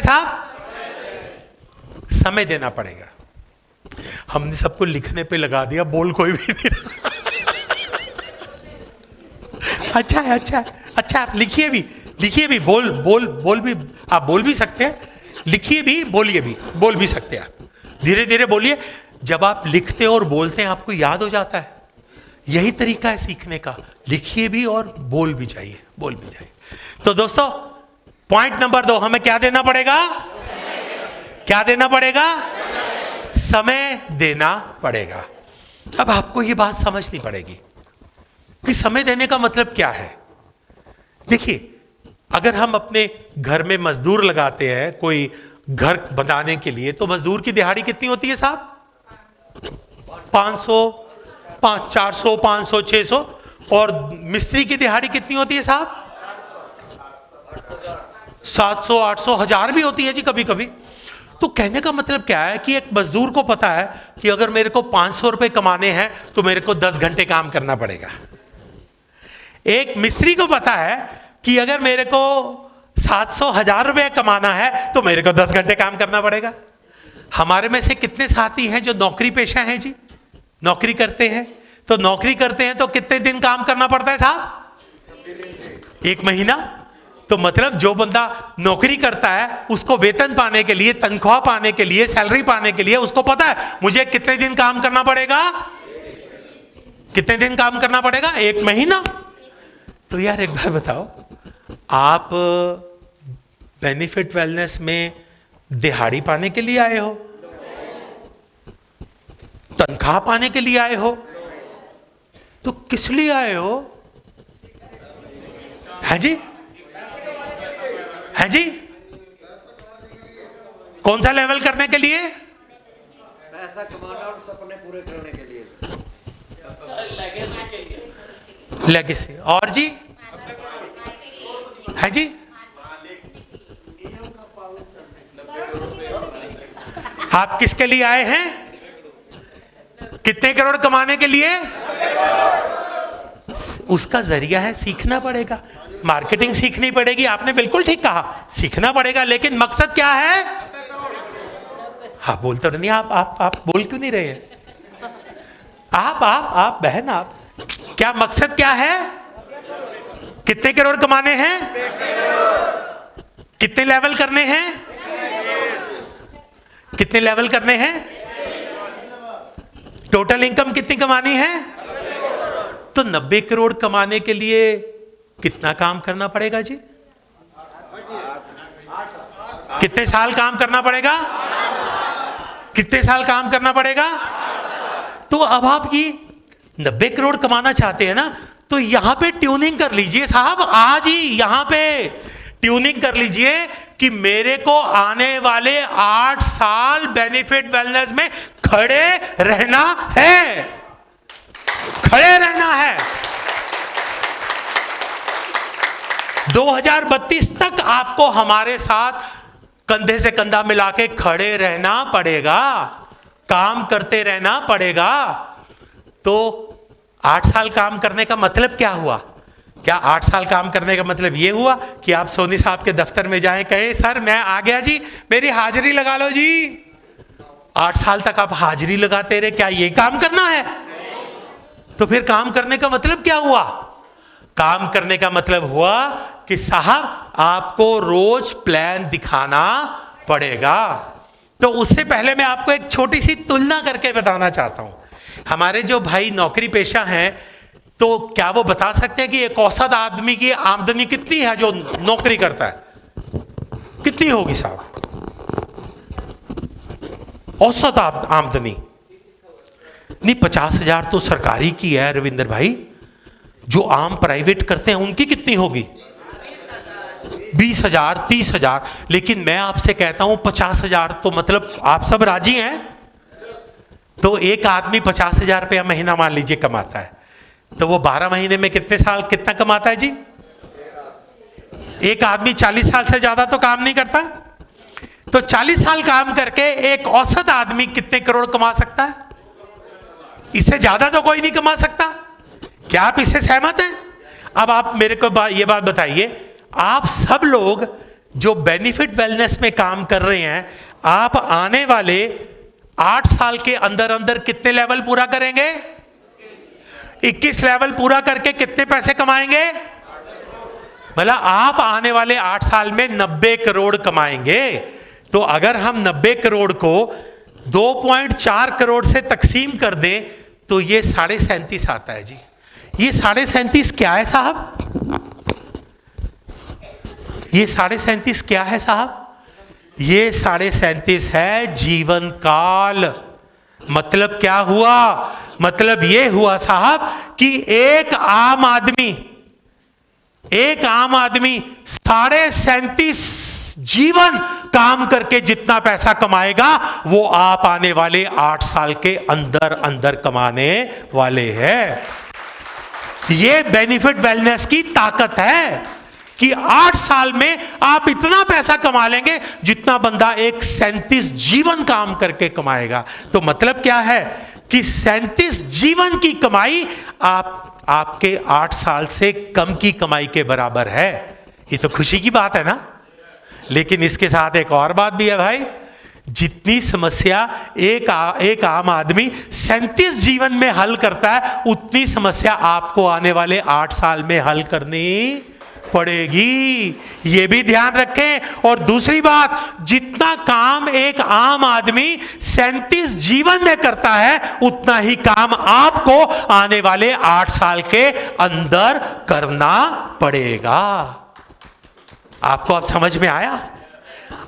साहब, समय देना पड़ेगा। हमने सबको लिखने पे लगा दिया, बोल कोई भी नहीं। अच्छा है, अच्छा है, अच्छा आप लिखिए भी, लिखिए भी, बोल बोल बोल भी, आप बोल भी सकते हैं, लिखिए भी, बोलिए भी, बोल भी सकते हैं आप, धीरे धीरे बोलिए। जब आप लिखते और बोलते हैं आपको याद हो जाता है। यही तरीका है सीखने का, लिखिए भी और बोल भी जाइए, बोल भी जाइए। तो दोस्तों पॉइंट नंबर 2, हमें क्या देना पड़ेगा? क्या देना पड़ेगा? समय देना पड़ेगा। अब आपको यह बात समझनी पड़ेगी कि समय देने का मतलब क्या है। देखिए, अगर हम अपने घर में मजदूर लगाते हैं कोई घर बनाने के लिए, तो मजदूर की दिहाड़ी कितनी होती है साहब? 500, 400, 500, 600। और मिस्त्री की दिहाड़ी कितनी होती है साहब? 700, 800, 1000 भी होती है जी कभी कभी। तो कहने का मतलब क्या है कि एक मजदूर को पता है कि अगर मेरे को 500 रुपए कमाने हैं तो मेरे को 10 घंटे काम करना पड़ेगा। एक मिस्त्री को पता है कि अगर मेरे को 700, 1000 रुपए कमाना है तो मेरे को 10 घंटे काम करना पड़ेगा। हमारे में से कितने साथी हैं जो नौकरी पेशा हैं जी? नौकरी करते हैं, तो नौकरी करते हैं तो कितने दिन काम करना पड़ता है साहब? 1 महीना। तो मतलब जो बंदा नौकरी करता है उसको वेतन पाने के लिए, तनख्वाह पाने के लिए, सैलरी पाने के लिए उसको पता है मुझे कितने दिन काम करना पड़ेगा। कितने दिन काम करना पड़ेगा? 1 महीना। तो यार एक बार बताओ, आप बेनिफिट वेलनेस में दिहाड़ी पाने के लिए आए हो? तनख्वाह पाने के लिए आए हो? तो किस लिए आए हो? है जी, है जी? कौन सा लेवल करने के लिए? पैसा कमाना और सपने पूरे करने के लिए, लेगेसी। और जी, है जी? आप किसके लिए आए हैं? कितने करोड़ कमाने के लिए? उसका जरिया है सीखना पड़ेगा, मार्केटिंग सीखनी पड़ेगी। आपने बिल्कुल ठीक कहा, सीखना पड़ेगा, लेकिन मकसद क्या है? हाँ बोल तो नहीं, आप बोल क्यों नहीं रहे हैं? आप बहन, आप क्या मकसद क्या है? कितने करोड़ कमाने हैं? कितने लेवल करने हैं? कितने लेवल करने हैं? टोटल इनकम कितनी कमानी है? तो 90 करोड़ कमाने के लिए कितना काम करना पड़ेगा जी? कितने साल काम करना पड़ेगा? कितने साल काम करना पड़ेगा? तो अब आप ये 90 करोड़ कमाना चाहते हैं ना, तो यहां पे ट्यूनिंग कर लीजिए साहब, आज ही यहां पे ट्यूनिंग कर लीजिए कि मेरे को आने वाले 8 साल बेनिफिट वेलनेस में खड़े रहना है, खड़े रहना है। 2032 तक आपको हमारे साथ कंधे से कंधा मिला के खड़े रहना पड़ेगा, काम करते रहना पड़ेगा। तो 8 साल काम करने का मतलब क्या हुआ? क्या 8 साल काम करने का मतलब यह हुआ कि आप सोनी साहब के दफ्तर में जाएं, कहें सर मैं आ गया जी, मेरी हाजिरी लगा लो जी? 8 साल तक आप हाजिरी लगाते रहे, क्या ये काम करना है? तो फिर काम करने का मतलब क्या हुआ? काम करने का मतलब हुआ कि साहब आपको रोज प्लान दिखाना पड़ेगा। तो उससे पहले मैं आपको एक छोटी सी तुलना करके बताना चाहता हूं। हमारे जो भाई नौकरी पेशा हैं, तो क्या वो बता सकते हैं कि एक औसत आदमी की आमदनी कितनी है जो नौकरी करता है? कितनी होगी साहब औसत आमदनी? नहीं, 50,000 तो सरकारी की है रविंदर भाई। जो आम प्राइवेट करते हैं उनकी कितनी होगी? 20,000, 30,000। लेकिन मैं आपसे कहता हूं 50,000। तो मतलब आप सब राजी हैं? तो एक आदमी 50,000 रुपया महीना मान लीजिए कमाता है, तो वो 12 महीने में कितने साल कितना कमाता है जी? एक आदमी 40 साल से ज्यादा तो काम नहीं करता। तो 40 साल काम करके एक औसत आदमी कितने करोड़ कमा सकता है? इससे ज्यादा तो कोई नहीं कमा सकता। क्या आप इससे सहमत हैं? अब आप मेरे को ये बात बताइए, आप सब लोग जो बेनिफिट वेलनेस में काम कर रहे हैं, आप आने वाले 8 साल के अंदर अंदर कितने लेवल पूरा करेंगे? 21 लेवल पूरा करके कितने पैसे कमाएंगे? मतलब आप आने वाले 8 साल में 90 करोड़ कमाएंगे। तो अगर हम 90 करोड़ को 2.4 करोड़ से तकसीम कर दें तो ये 37.5 आता है जी। ये 37.5 क्या है साहब? ये 37.5 क्या है साहब? ये 37.5 है जीवन काल। मतलब क्या हुआ? मतलब ये हुआ साहब कि एक आम आदमी 37.5 जीवन काम करके जितना पैसा कमाएगा वो आप आने वाले 8 साल के अंदर अंदर कमाने वाले हैं। ये बेनिफिट वेलनेस की ताकत है कि 8 साल में आप इतना पैसा कमा लेंगे जितना बंदा एक 37 जीवन काम करके कमाएगा। तो मतलब क्या है कि 37 जीवन की कमाई आपके 8 साल से कम की कमाई के बराबर है। ये तो खुशी की बात है ना। लेकिन इसके साथ एक और बात भी है भाई, जितनी समस्या एक आम आदमी 37 जीवन में हल करता है, उतनी समस्या आपको आने वाले 8 साल में हल करनी पड़ेगी। ये भी ध्यान रखें। और दूसरी बात, जितना काम एक आम आदमी 37 जीवन में करता है, उतना ही काम आपको आने वाले 8 साल के अंदर करना पड़ेगा। आपको अब समझ में आया?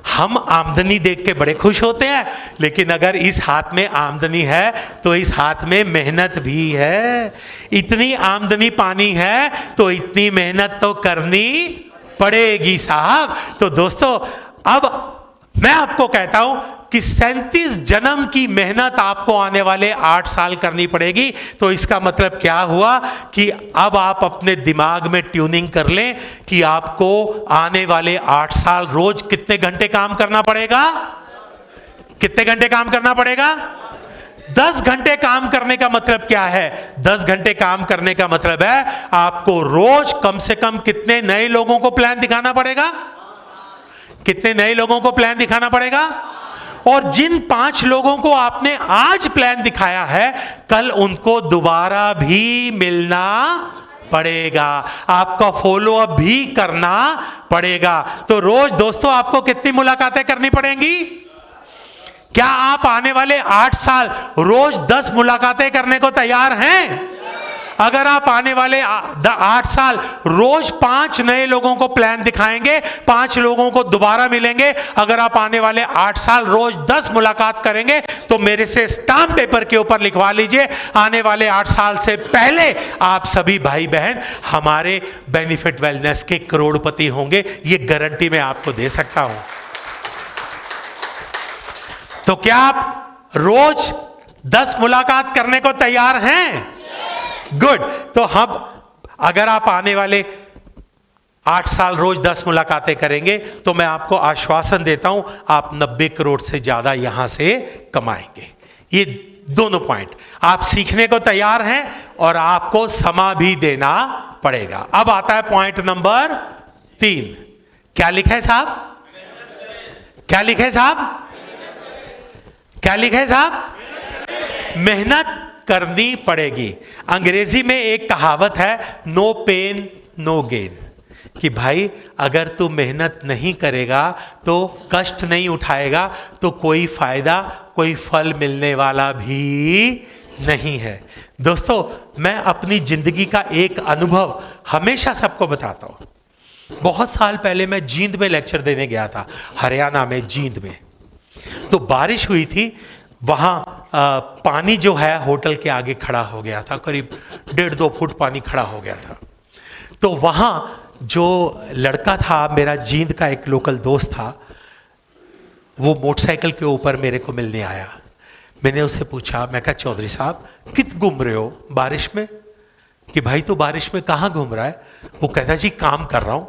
हम आमदनी देख के बड़े खुश होते हैं, लेकिन अगर इस हाथ में आमदनी है तो इस हाथ में मेहनत भी है। इतनी आमदनी पानी है तो इतनी मेहनत तो करनी पड़ेगी साहब। तो दोस्तों, अब मैं आपको कहता हूं कि 37 जन्म की मेहनत आपको आने वाले 8 साल करनी पड़ेगी। तो इसका मतलब क्या हुआ कि अब आप अपने दिमाग में ट्यूनिंग कर लें कि आपको आने वाले 8 साल रोज कितने घंटे काम करना पड़ेगा? कितने घंटे काम करना पड़ेगा? 10 घंटे काम करने का मतलब क्या है? 10 घंटे काम करने का मतलब है आपको रोज कम से कम कितने नए लोगों को प्लान दिखाना पड़ेगा? कितने नए लोगों को प्लान दिखाना पड़ेगा? और जिन 5 लोगों को आपने आज प्लान दिखाया है, कल उनको दोबारा भी मिलना पड़ेगा, आपका फॉलो अप भी करना पड़ेगा। तो रोज दोस्तों आपको कितनी मुलाकातें करनी पड़ेंगी? क्या आप आने वाले 8 साल रोज 10 मुलाकातें करने को तैयार हैं? अगर आप आने वाले 8 साल रोज 5 नए लोगों को प्लान दिखाएंगे, 5 लोगों को दोबारा मिलेंगे, अगर आप आने वाले 8 साल रोज 10 मुलाकात करेंगे, तो मेरे से स्टाम्प पेपर के ऊपर लिखवा लीजिए, आने वाले 8 साल से पहले आप सभी भाई बहन हमारे बेनिफिट वेलनेस के करोड़पति होंगे। ये गारंटी मैं आपको दे सकता हूं। तो क्या आप रोज 10 मुलाकात करने को तैयार हैं? गुड। तो हम, अगर आप आने वाले 8 साल रोज 10 मुलाकातें करेंगे, तो मैं आपको आश्वासन देता हूं आप 90 करोड़ से ज्यादा यहां से कमाएंगे। ये दोनों पॉइंट आप सीखने को तैयार हैं और आपको समय भी देना पड़ेगा। अब आता है पॉइंट नंबर 3। क्या लिखा है साहब? क्या लिखा है साहब? क्या लिखा है साहब? मेहनत करनी पड़ेगी। अंग्रेजी में एक कहावत है, नो पेन नो गेन, कि भाई अगर तू मेहनत नहीं करेगा, तो कष्ट नहीं उठाएगा, तो कोई फायदा, कोई फल मिलने वाला भी नहीं है। दोस्तों, मैं अपनी जिंदगी का एक अनुभव हमेशा सबको बताता हूं। बहुत साल पहले मैं जींद में लेक्चर देने गया था, हरियाणा में जींद में। तो बारिश हुई थी, वहां पानी जो है होटल के आगे खड़ा हो गया था, करीब 1.5-2 फुट पानी खड़ा हो गया था। तो वहां जो लड़का था, मेरा जींद का एक लोकल दोस्त था, वो मोटरसाइकिल के ऊपर मेरे को मिलने आया। मैंने उससे पूछा, मैं कहा चौधरी साहब कित घूम रहे हो बारिश में? कि भाई तो बारिश में कहाँ घूम रहा है? वो कहता जी काम कर रहा हूं।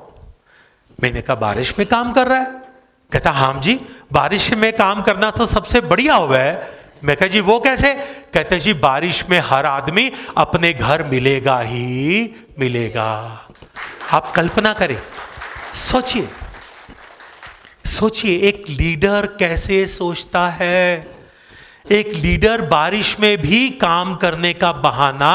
मैंने कहा बारिश में काम कर रहा है? कहता हाँ जी, बारिश में काम करना तो सबसे बढ़िया हुआ है। मैं कहा जी वो कैसे? कहते जी बारिश में हर आदमी अपने घर मिलेगा ही मिलेगा। आप कल्पना करें, सोचिए सोचिए एक लीडर कैसे सोचता है। एक लीडर बारिश में भी काम करने का बहाना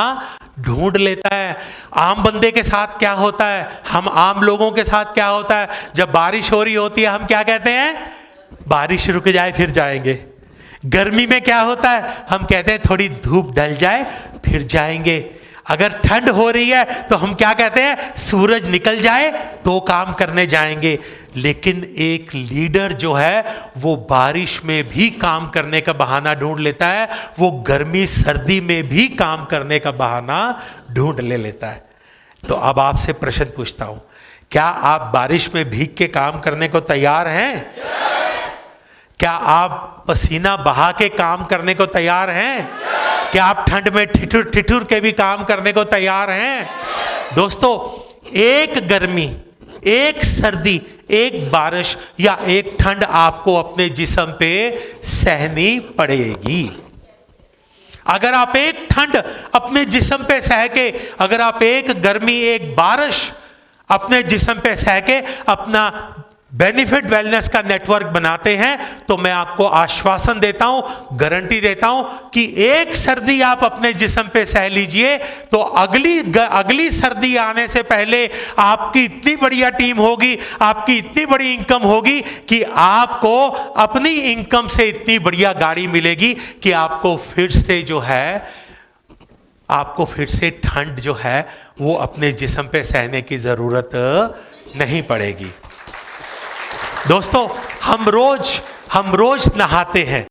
ढूंढ लेता है। आम बंदे के साथ क्या होता है, हम आम लोगों के साथ क्या होता है, जब बारिश हो रही होती है हम क्या कहते हैं, बारिश रुक जाए फिर जाएंगे। गर्मी में क्या होता है, हम कहते हैं थोड़ी धूप ढल जाए फिर जाएंगे। अगर ठंड हो रही है तो हम क्या कहते हैं, सूरज निकल जाए तो काम करने जाएंगे। लेकिन एक लीडर जो है वो बारिश में भी काम करने का बहाना ढूंढ लेता है, वो गर्मी सर्दी में भी काम करने का बहाना ढूंढ लेता है। तो अब आपसे प्रश्न पूछता हूं, क्या आप बारिश में भीग के काम करने को तैयार हैं? क्या आप पसीना बहा के काम करने को तैयार हैं? क्या आप ठंड में ठिठुर ठिठुर के भी काम करने को तैयार हैं? दोस्तों, एक गर्मी, एक सर्दी, एक बारिश या एक ठंड आपको अपने जिस्म पे सहनी पड़ेगी। अगर आप एक ठंड अपने जिस्म पे सह के, अगर आप एक गर्मी, एक बारिश अपने जिस्म पे सह के अपना बेनिफिट वेलनेस का नेटवर्क बनाते हैं, तो मैं आपको आश्वासन देता हूं, गारंटी देता हूं कि एक सर्दी आप अपने जिस्म पे सह लीजिए तो अगली सर्दी आने से पहले आपकी इतनी बढ़िया टीम होगी, आपकी इतनी बड़ी इनकम होगी कि आपको अपनी इनकम से इतनी बढ़िया गाड़ी मिलेगी कि आपको फिर से ठंड जो है वो अपने जिस्म पे सहने की जरूरत नहीं पड़ेगी। दोस्तों, हम रोज नहाते हैं,